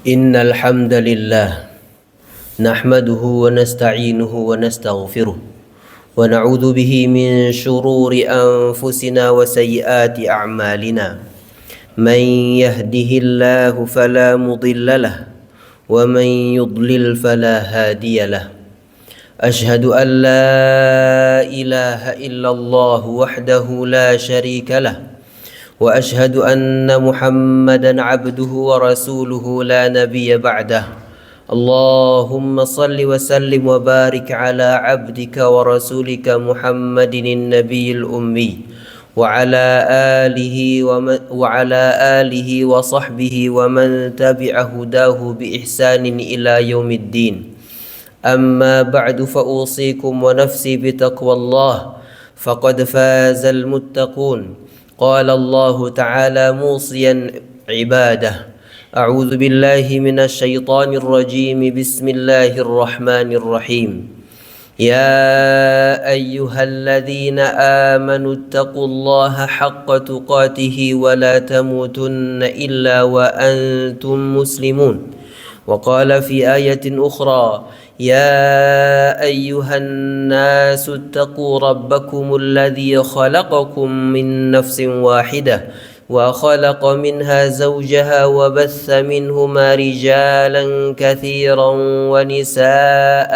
إن الحمد لله نحمده ونستعينه ونستغفره ونعوذ به من شرور أنفسنا وسيئات أعمالنا من يهده الله فلا مضل له ومن يضلل فلا هادي له أشهد أن لا إله إلا الله وحده لا شريك له وأشهد أن محمدا عبده ورسوله لا نبي بعده اللهم صل وسلم وبارك على عبدك ورسولك محمد النبي الأمي وعلى آله وصحبه ومن تبع هداه بإحسان إلى يوم الدين أما بعد فأوصيكم ونفسي بتقوى الله فقد فاز المتقون قال الله تعالى موصيا عباده أعوذ بالله من الشيطان الرجيم بسم الله الرحمن الرحيم يا أيها الذين آمنوا اتقوا الله حق تقاته ولا تموتن إلا وأنتم مسلمون وقال في آية أخرى يا أيها الناس اتقوا ربكم الذي خلقكم من نفس واحدة وخلق منها زوجها وبث منهما رجالا كثيرا ونساء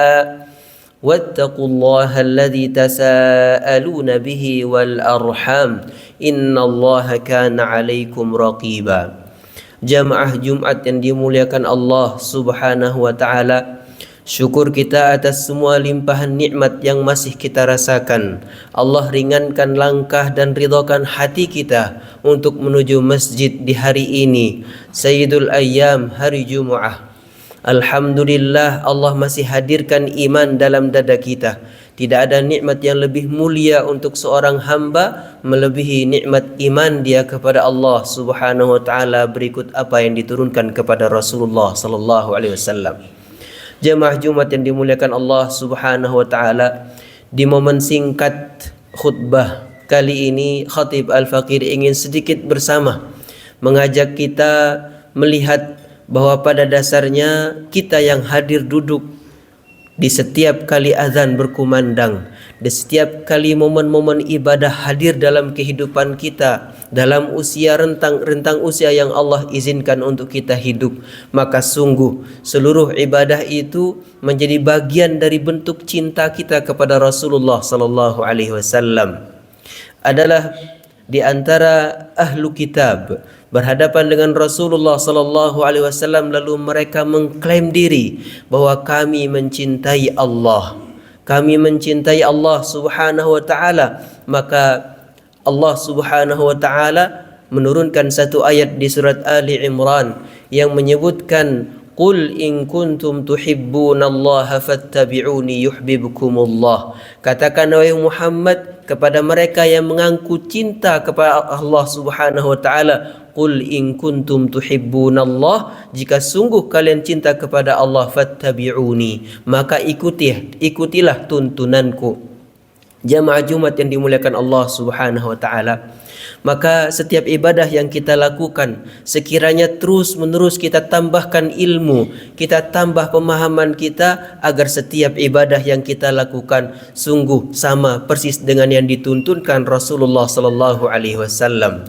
واتقوا الله الذي تساءلون به والأرحام إن الله كان عليكم رقيبا. Jamaah Jumat yang dimuliakan Allah Subhanahu wa taala, syukur kita atas semua limpahan nikmat yang masih kita rasakan. Allah ringankan langkah dan ridhakan hati kita untuk menuju masjid di hari ini, Sayyidul Ayyam, hari Jumaah. Alhamdulillah, Allah masih hadirkan iman dalam dada kita. Tidak ada nikmat yang lebih mulia untuk seorang hamba melebihi nikmat iman dia kepada Allah Subhanahu wa taala berikut apa yang diturunkan kepada Rasulullah sallallahu alaihi wasallam. Jemaah Jumat yang dimuliakan Allah Subhanahu wa taala, di momen singkat khutbah kali ini Khatib Al-Faqir ingin sedikit bersama mengajak kita melihat bahwa pada dasarnya kita yang hadir duduk di setiap kali azan berkumandang, di setiap kali momen-momen ibadah hadir dalam kehidupan kita, dalam usia rentang usia yang Allah izinkan untuk kita hidup, maka sungguh seluruh ibadah itu menjadi bagian dari bentuk cinta kita kepada Rasulullah sallallahu alaihi wasallam. Adalah di antara ahlu kitab berhadapan dengan Rasulullah sallallahu alaihi wasallam, lalu mereka mengklaim diri bahwa kami mencintai Allah. Kami mencintai Allah Subhanahu wa taala. Maka Allah Subhanahu wa taala menurunkan satu ayat di surat Ali Imran yang menyebutkan Qul in kuntum tuhibbunallaha fattabi'uni yuhibbukumullah. Katakan wahai Muhammad kepada mereka yang mengaku cinta kepada Allah Subhanahu wa taala, Qul in kuntum tuhibbunallah, jika sungguh kalian cinta kepada Allah, fattabi'uni, maka ikutilah tuntunanku. Jamaah Jumat yang dimuliakan Allah Subhanahu wa taala, maka setiap ibadah yang kita lakukan sekiranya terus menerus kita tambahkan ilmu, kita tambah pemahaman kita agar setiap ibadah yang kita lakukan sungguh sama persis dengan yang dituntunkan Rasulullah sallallahu alaihi wasallam,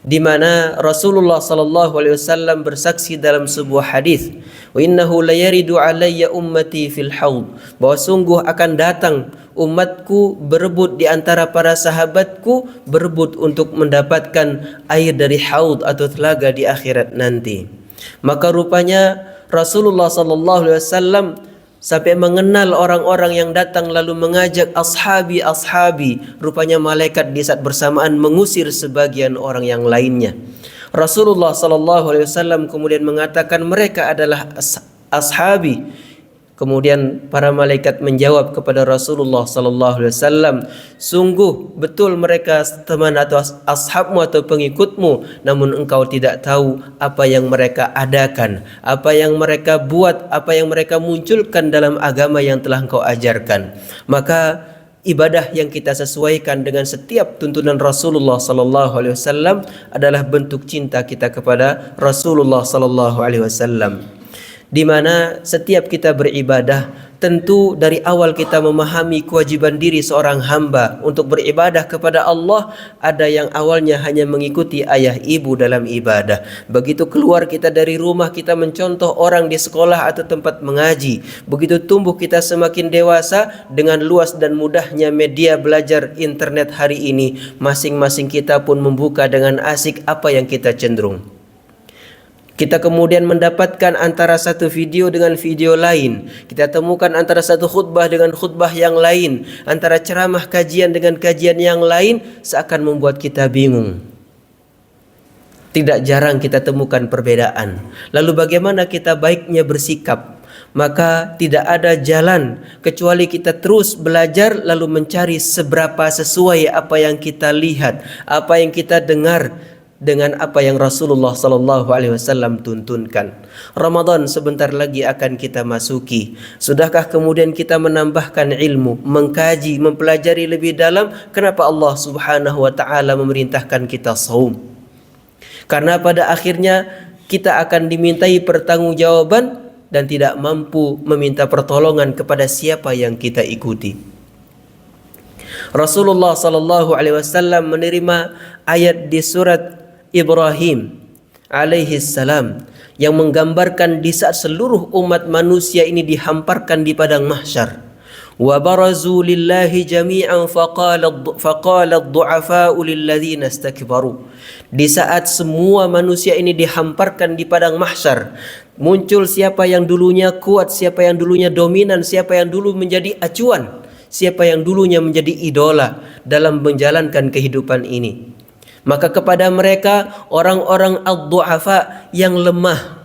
di mana Rasulullah sallallahu alaihi wasallam bersaksi dalam sebuah hadis, wa innahu la yaridu alayya ummati fil haud, bahwa sungguh akan datang umatku berebut di antara para sahabatku, berebut untuk mendapatkan air dari haud atau telaga di akhirat nanti. Maka rupanya Rasulullah sallallahu alaihi wasallam sampai mengenal orang-orang yang datang lalu mengajak ashabi. Rupanya malaikat di saat bersamaan mengusir sebagian orang yang lainnya. Rasulullah sallallahu alaihi wasallam kemudian mengatakan mereka adalah ashabi. Kemudian para malaikat menjawab kepada Rasulullah sallallahu alaihi wasallam, sungguh betul mereka teman atau ashabmu atau pengikutmu, namun engkau tidak tahu apa yang mereka adakan, apa yang mereka buat, apa yang mereka munculkan dalam agama yang telah engkau ajarkan. Maka ibadah yang kita sesuaikan dengan setiap tuntunan Rasulullah sallallahu alaihi wasallam adalah bentuk cinta kita kepada Rasulullah sallallahu alaihi wasallam. di mana setiap kita beribadah, tentu dari awal kita memahami kewajiban diri seorang hamba untuk beribadah kepada Allah. Ada yang awalnya hanya mengikuti ayah ibu dalam ibadah. Begitu keluar kita dari rumah, kita mencontoh orang di sekolah atau tempat mengaji. Begitu tumbuh kita semakin dewasa, dengan luas dan mudahnya media belajar internet hari ini, masing-masing kita pun membuka dengan asik apa yang kita cenderung. Kita kemudian mendapatkan antara satu video dengan video lain. Kita temukan antara satu khutbah dengan khutbah yang lain, antara ceramah kajian dengan kajian yang lain, seakan membuat kita bingung. Tidak jarang kita temukan perbedaan. Lalu bagaimana kita baiknya bersikap? Maka tidak ada jalan kecuali kita terus belajar lalu mencari seberapa sesuai apa yang kita lihat, apa yang kita dengar dengan apa yang Rasulullah SAW tuntunkan. Ramadan sebentar lagi akan kita masuki. Sudahkah kemudian kita menambahkan ilmu, mengkaji, mempelajari lebih dalam? Kenapa Allah Subhanahu wa taala memerintahkan kita saum? Karena pada akhirnya kita akan dimintai pertanggungjawaban dan tidak mampu meminta pertolongan kepada siapa yang kita ikuti. Rasulullah SAW menerima ayat di surat Ibrahim alaihi salam yang menggambarkan di saat seluruh umat manusia ini dihamparkan di padang mahsyar. Wa barazu lillahi jami'an faqala ad-du'afa'u lilladzina istakbaru. Di saat semua manusia ini dihamparkan di padang mahsyar, muncul siapa yang dulunya kuat, siapa yang dulunya dominan, siapa yang dulu menjadi acuan, siapa yang dulunya menjadi idola dalam menjalankan kehidupan ini. Maka kepada mereka orang-orang ad-du'afa yang lemah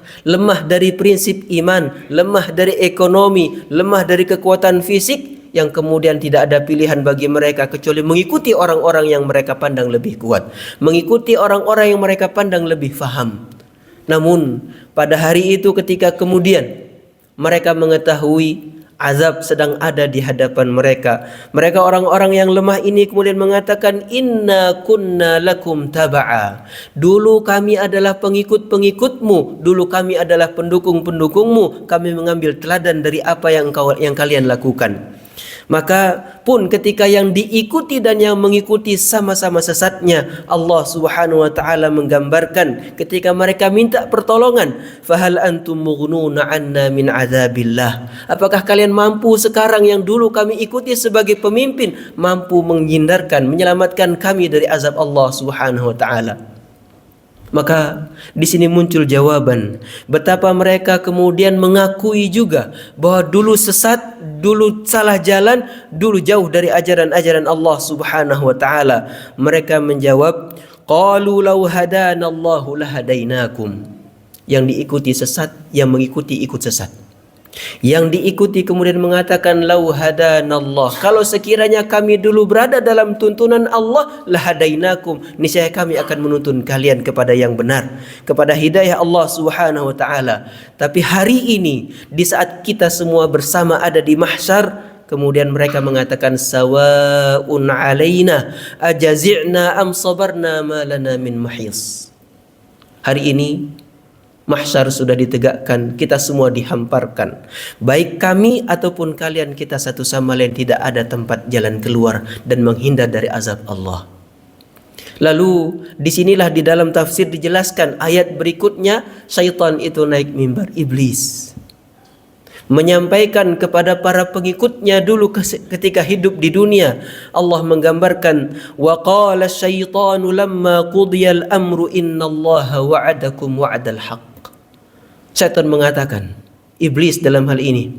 dari prinsip iman, lemah dari ekonomi, lemah dari kekuatan fisik, yang kemudian tidak ada pilihan bagi mereka kecuali mengikuti orang-orang yang mereka pandang lebih kuat, mengikuti orang-orang yang mereka pandang lebih faham. Namun pada hari itu ketika kemudian mereka mengetahui azab sedang ada di hadapan mereka, orang-orang yang lemah ini kemudian mengatakan, inna kunna lakum taba'a. Dulu kami adalah pengikut-pengikutmu, dulu kami adalah pendukung-pendukungmu, kami mengambil teladan dari apa yang kalian lakukan. Maka pun ketika yang diikuti dan yang mengikuti sama-sama sesatnya, Allah Subhanahu wa taala menggambarkan ketika mereka minta pertolongan, fahal antum mughnuna 'anna min adzabillah. Apakah kalian mampu sekarang yang dulu kami ikuti sebagai pemimpin, mampu menghindarkan, menyelamatkan kami dari azab Allah Subhanahu wa taala? Maka di sini muncul jawaban betapa mereka kemudian mengakui juga bahwa dulu sesat, dulu salah jalan, dulu jauh dari ajaran-ajaran Allah Subhanahu wa taala. Mereka menjawab, qalu law hadanallahu lahadainakum. Yang diikuti sesat, yang mengikuti ikut sesat. Yang diikuti kemudian mengatakan, lau hadanallah, kalau sekiranya kami dulu berada dalam tuntunan Allah, lahadainakum, niscaya kami akan menuntun kalian kepada yang benar, kepada hidayah Allah Subhanahu wa taala. Tapi hari ini di saat kita semua bersama ada di mahsyar, kemudian mereka mengatakan, sawaun alaina ajazi'na am sabarna ma lana min mahis. Hari ini mahsyar sudah ditegakkan, kita semua dihamparkan. Baik kami ataupun kalian, kita satu sama lain tidak ada tempat jalan keluar dan menghindar dari azab Allah. Lalu disinilah di dalam tafsir dijelaskan ayat berikutnya, syaitan itu naik mimbar, iblis, menyampaikan kepada para pengikutnya dulu ketika hidup di dunia. Allah menggambarkan, wa qala syaitanu lamma qudiyal amru innallaha wa'adakum wa'dal haqq. Syaitan mengatakan, iblis dalam hal ini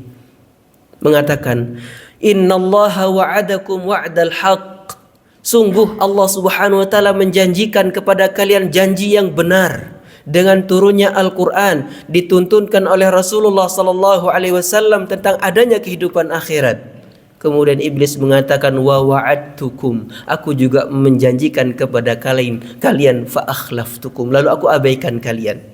mengatakan, innallaha wa'adakum wa'dal haqq. Sungguh Allah Subhanahu wa taala menjanjikan kepada kalian janji yang benar dengan turunnya Al-Quran, dituntunkan oleh Rasulullah sallallahu alaihi wasallam tentang adanya kehidupan akhirat. Kemudian iblis mengatakan, wa wa'adtukum, aku juga menjanjikan kepada kalian fa akhlaftukum, lalu aku abaikan kalian.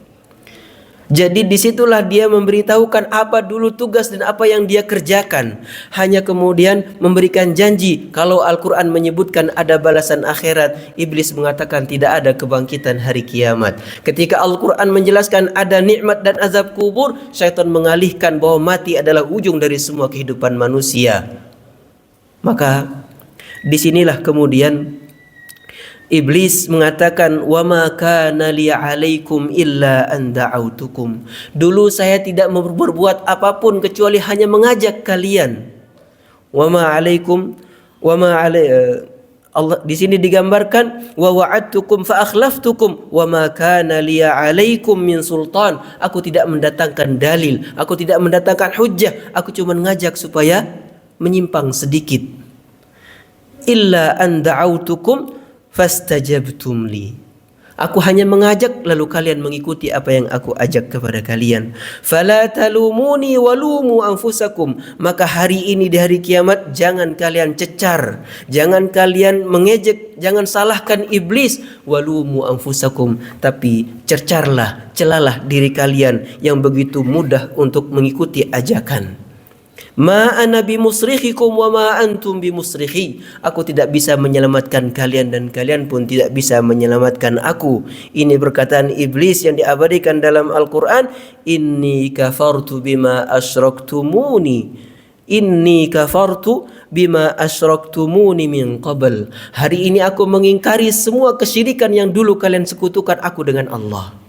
Jadi disitulah dia memberitahukan apa dulu tugas dan apa yang dia kerjakan. Hanya kemudian memberikan janji. Kalau Al-Quran menyebutkan ada balasan akhirat, iblis mengatakan tidak ada kebangkitan hari kiamat. Ketika Al-Quran menjelaskan ada nikmat dan azab kubur, syaitan mengalihkan bahwa mati adalah ujung dari semua kehidupan manusia. Maka disinilah kemudian Iblis mengatakan, wa ma kana li 'alaikum illa an da'autukum. Dulu saya tidak berbuat apapun kecuali hanya mengajak kalian. Wa ma 'alaikum wa ma 'alai Allah di sini digambarkan wa wa'adtukum fa akhlaftukum wa ma kana li 'alaikum min sultan. Aku tidak mendatangkan dalil, aku tidak mendatangkan hujjah, aku cuma mengajak supaya menyimpang sedikit. Illa an da'autukum fastajabtum li. Aku hanya mengajak lalu kalian mengikuti apa yang aku ajak kepada kalian. Fala talumuni walumu anfusakum. Maka hari ini di hari kiamat jangan kalian cecar, jangan kalian mengejek, jangan salahkan iblis. Walumu anfusakum, tapi cercarlah, celalah diri kalian yang begitu mudah untuk mengikuti ajakan. Ma ana bimusrikhikum wa ma antum bimusrikhi. Aku tidak bisa menyelamatkan kalian dan kalian pun tidak bisa menyelamatkan aku. Ini perkataan iblis yang diabadikan dalam Al-Quran. Inni kafartu bima asyraktumuni. Inni kafartu bima asyraktumuni min qabl. Hari ini aku mengingkari semua kesyirikan yang dulu kalian sekutukan aku dengan Allah.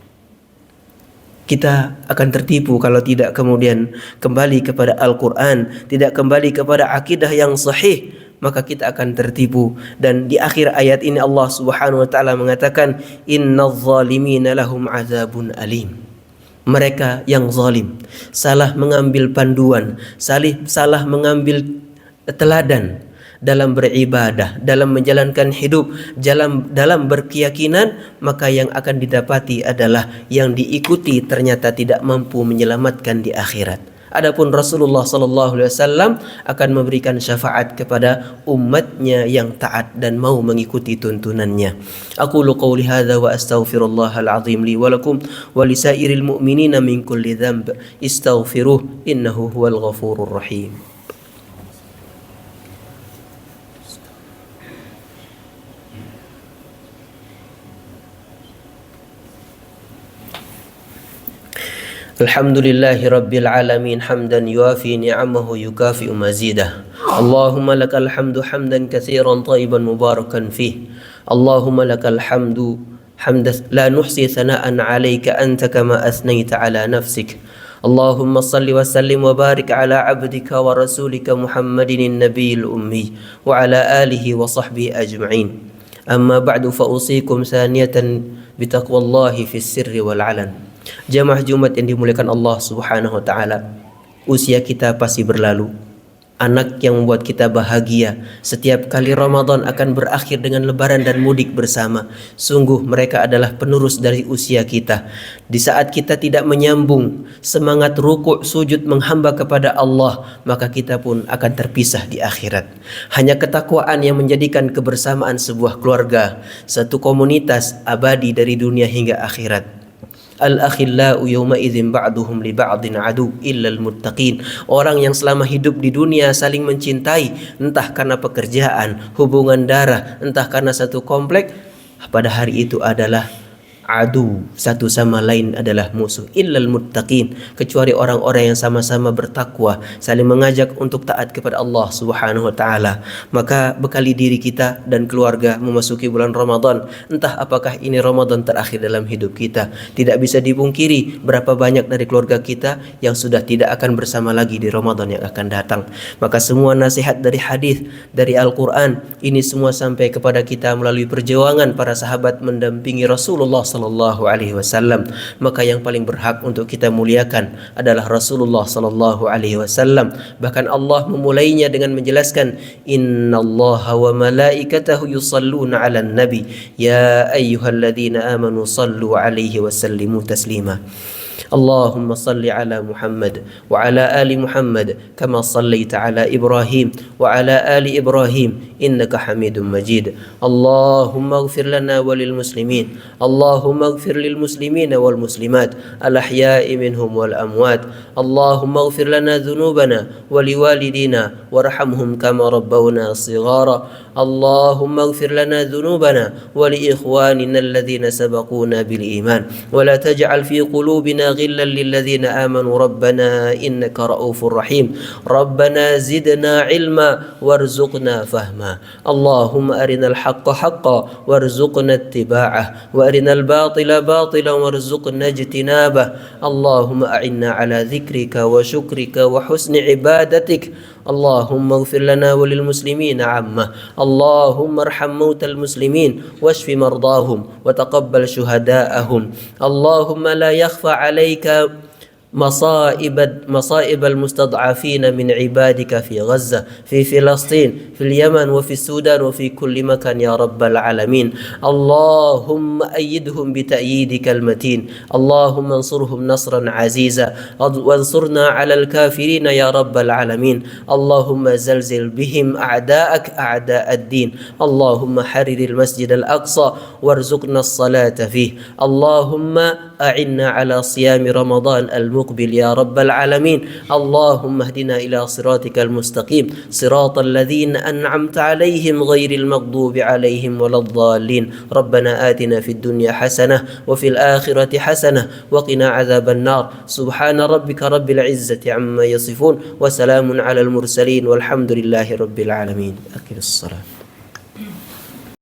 Kita akan tertipu kalau tidak kemudian kembali kepada Al-Quran, tidak kembali kepada akidah yang sahih, maka kita akan tertipu. Dan di akhir ayat ini Allah Subhanahu wa taala mengatakan, innadz zalimina lahum azabun alim. Mereka yang zalim, salah mengambil panduan, salah mengambil teladan dalam beribadah, dalam menjalankan hidup, dalam berkeyakinan, maka yang akan didapati adalah yang diikuti ternyata tidak mampu menyelamatkan di akhirat. Adapun Rasulullah sallallahu alaihi wasallam akan memberikan syafaat kepada umatnya yang taat dan mau mengikuti tuntunannya. Aqulu qouli hadza wa astaghfirullahal azim li wa lakum wa lisairil mu'minina min kulli dhanb istaghfiruh innahu huwal ghafurur rahim. Alhamdulillahi Rabbil Alamin hamdan yuafi ni'amahu yukafi'u mazidah. Allahumma lakal hamdu hamdan katsiran tayyiban mubarakan fih. Allahumma lakal hamdu hamdan la nuhsi thana'an 'alaika anta kama asnaita 'ala nafsik. Allahumma salli wa sallim wa barik ala 'abdika wa rasulika Muhammadin nabiyil ummi wa ala alihi wa sahbihi ajma'in. Amma ba'du fa usikum saniyatan bitaqwallahi fis sirri wal 'alan. Jamaah Jumat yang dimuliakan Allah Subhanahu wa taala, usia kita pasti berlalu. Anak yang membuat kita bahagia setiap kali Ramadan akan berakhir dengan lebaran dan mudik bersama. Sungguh mereka adalah penerus dari usia kita. Di saat kita tidak menyambung semangat rukuk sujud menghamba kepada Allah, maka kita pun akan terpisah di akhirat. Hanya ketakwaan yang menjadikan kebersamaan sebuah keluarga, satu komunitas abadi dari dunia hingga akhirat. Al-akhillau yawma idzin ba'duhum li ba'din adu illa al-muttaqin. Orang yang selama hidup di dunia saling mencintai, entah karena pekerjaan, hubungan darah, entah karena satu komplek, pada hari itu adalah adu, satu sama lain adalah musuh. Illal muttaqin, kecuali orang-orang yang sama-sama bertakwa, saling mengajak untuk taat kepada Allah Subhanahu wa taala. Maka bekali diri kita dan keluarga memasuki bulan Ramadan. Entah apakah ini Ramadan terakhir dalam hidup kita. Tidak bisa dipungkiri berapa banyak dari keluarga kita yang sudah tidak akan bersama lagi di Ramadan yang akan datang. Maka semua nasihat dari hadis, dari Al-Quran, ini semua sampai kepada kita melalui perjuangan para sahabat mendampingi Rasulullah sallallahu alaihi wasallam. Maka yang paling berhak untuk kita muliakan adalah Rasulullah sallallahu alaihi wasallam. Bahkan Allah memulainya dengan menjelaskan, innallaha wa malaikatahu yusalluna 'alan nabi ya ayyuhalladzina amanu sallu alaihi wa sallimu taslima. اللهم صل على محمد وعلى آل محمد كما صليت على إبراهيم وعلى آل إبراهيم إنك حميد مجيد. اللهم اغفر لنا وللمسلمين، اللهم اغفر للمسلمين والمسلمات الأحياء منهم والأموات. اللهم اغفر لنا ذنوبنا ولوالدينا وارحمهم كما ربونا صغارا. اللهم اغفر لنا ذنوبنا ولإخواننا الذين سبقونا بالإيمان ولا تجعل في قلوبنا غلا للذين آمنوا ربنا إنك رؤوف رحيم. ربنا زدنا علما وارزقنا فهما. اللهم أرنا الحق حقا وارزقنا اتباعه وأرنا الباطل باطلا وارزقنا اجتنابه. اللهم أعنا على ذكرك وشكرك وحسن عبادتك. اللهم اغفر لنا وللمسلمين عامة. اللهم ارحم موتى المسلمين واشف مرضاهم وتقبل شهداءهم. اللهم لا يخفى عليك مصائب المستضعفين من عبادك في غزة، في فلسطين، في اليمن، وفي السودان، وفي كل مكان يا رب العالمين. اللهم أيدهم بتأييدك المتين. اللهم انصرهم نصرا عزيزا وانصرنا على الكافرين يا رب العالمين. اللهم زلزل بهم أعداءك أعداء الدين. اللهم حرر المسجد الأقصى وارزقنا الصلاة فيه. اللهم أعنا على صيام رمضان المقبل يا رب العالمين. اللهم اهدنا إلى صراطك المستقيم، صراط الذين أنعمت عليهم غير المغضوب عليهم ولا الضالين. ربنا آتنا في الدنيا حسنة وفي الآخرة حسنة وقنا عذاب النار. سبحان ربك رب العزة عما يصفون وسلام على المرسلين والحمد لله رب العالمين. أقم الصلاة.